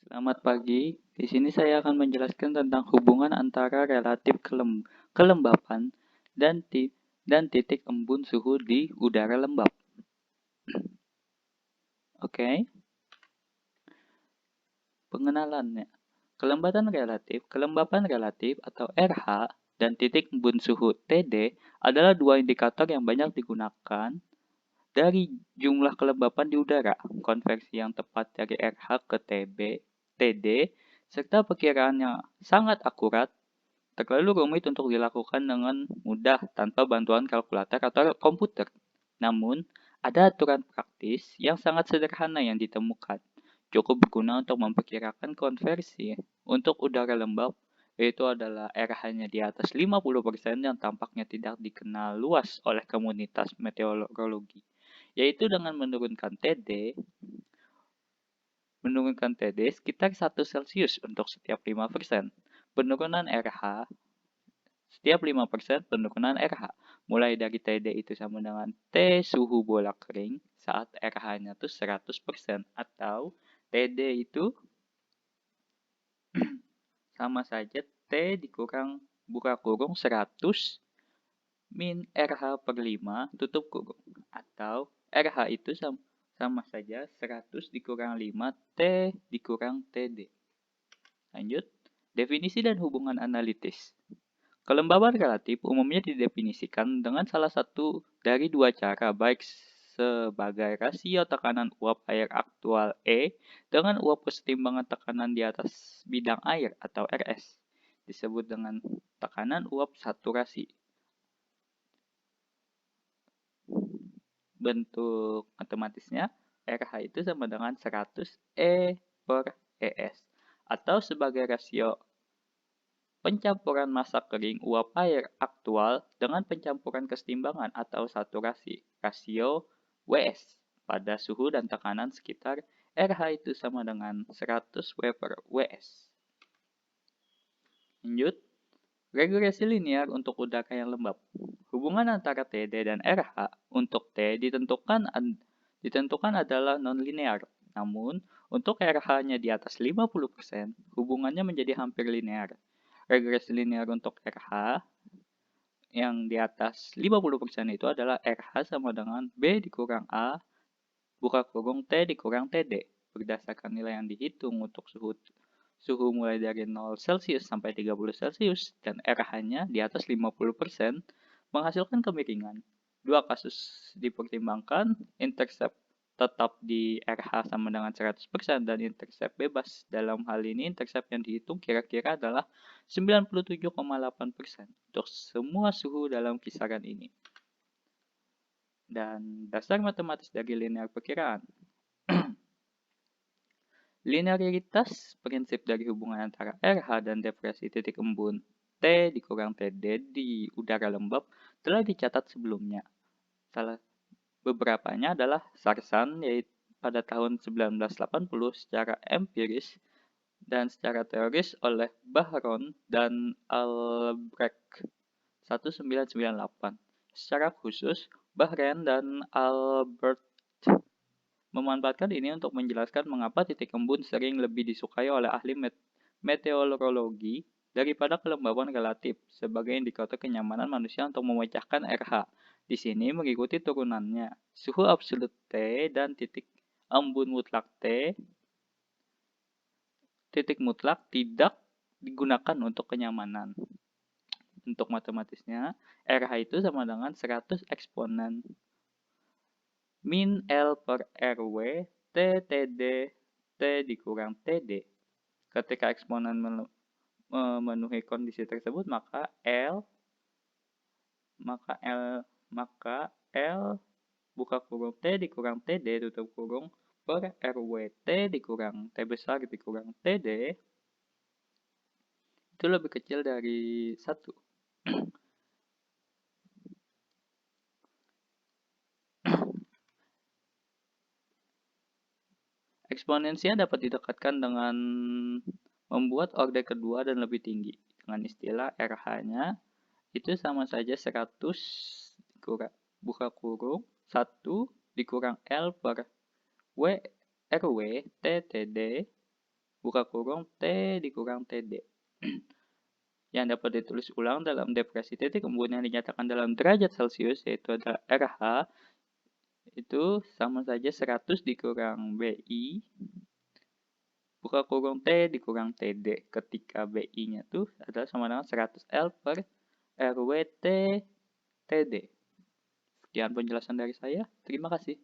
Selamat pagi. Di sini saya akan menjelaskan tentang hubungan antara relatif kelembapan dan titik embun suhu di udara lembab. Oke, pengenalannya. Kelembapan relatif atau RH dan titik embun suhu TD adalah dua indikator yang banyak digunakan dari jumlah kelembapan di udara. Konversi yang tepat dari RH ke TD, serta perkiraan yang sangat akurat terlalu rumit untuk dilakukan dengan mudah tanpa bantuan kalkulator atau komputer. Namun, ada aturan praktis yang sangat sederhana yang ditemukan. Cukup berguna untuk memperkirakan konversi untuk udara lembab, yaitu adalah RH-nya di atas 50% yang tampaknya tidak dikenal luas oleh komunitas meteorologi, yaitu dengan menurunkan TD sekitar 1 Celcius untuk setiap 5%. Penurunan RH Setiap 5% penurunan RH. Mulai dari TD itu sama dengan T suhu bola kering saat RH-nya tuh 100% atau TD itu sama saja T dikurang buka kurung 100 min RH per 5 tutup kurung. Atau RH itu sama saja 100 dikurang 5 T dikurang TD. Lanjut, definisi dan hubungan analitis. Kelembaban relatif umumnya didefinisikan dengan salah satu dari dua cara, baik sebagai rasio tekanan uap air aktual E dengan uap kesetimbangan tekanan di atas bidang air atau RS, disebut dengan tekanan uap saturasi. Bentuk matematisnya, RH itu sama dengan 100 E per ES, atau sebagai rasio pencampuran massa kering uap air aktual dengan pencampuran kesetimbangan atau saturasi rasio WS pada suhu dan tekanan sekitar RH itu sama dengan 100 W per WS. Lanjut, regresi linear untuk udara yang lembab. Hubungan antara TD dan RH untuk T ditentukan adalah non-linear. Namun, untuk RH-nya di atas 50%, hubungannya menjadi hampir linear. Regresi linear untuk RH yang di atas 50% itu adalah RH sama dengan B dikurang A buka kurung T dikurang TD. Berdasarkan nilai yang dihitung untuk suhu mulai dari 0 Celcius sampai 30 Celcius dan RH-nya di atas 50% menghasilkan kemiringan. Dua kasus dipertimbangkan, intercept tetap di RH sama dengan 100% dan intercept bebas. Dalam hal ini intercept yang dihitung kira-kira adalah 97,8% untuk semua suhu dalam kisaran ini. Dan dasar matematis dari linear perkiraan. Linearitas prinsip dari hubungan antara RH dan depresi titik embun T dikurang TD di udara lembab telah dicatat sebelumnya. Salah beberapanya adalah Sarsan yaitu pada tahun 1980 secara empiris dan secara teoris oleh Bahron dan Albrecht 1998. Secara khusus, Bahron dan Albrecht memanfaatkan ini untuk menjelaskan mengapa titik embun sering lebih disukai oleh ahli meteorologi daripada kelembaban relatif sebagai indikator kenyamanan manusia untuk memecahkan RH. Di sini mengikuti turunannya. Suhu absolut T dan titik embun mutlak titik mutlak tidak digunakan untuk kenyamanan. Untuk matematisnya, RH itu sama dengan 100 eksponen min L per RW T TD T dikurang TD. Ketika eksponen memenuhi kondisi tersebut, maka L buka kurung T dikurang TD tutup kurung per RW T dikurang T besar dikurang TD itu lebih kecil dari 1. Eksponensinya dapat didekatkan dengan membuat orde kedua dan lebih tinggi. Dengan istilah RH-nya itu sama saja 100 buka kurung 1 dikurang L per W RW T TD buka kurung T dikurang TD. Yang dapat ditulis ulang dalam depresi titik kemudian dinyatakan dalam derajat Celcius yaitu adalah RH itu sama saja 100 dikurang BI buka kurung T dikurang TD ketika BI-nya tuh adalah sama dengan 100 L per RWT TD. Sekian penjelasan dari saya. Terima kasih.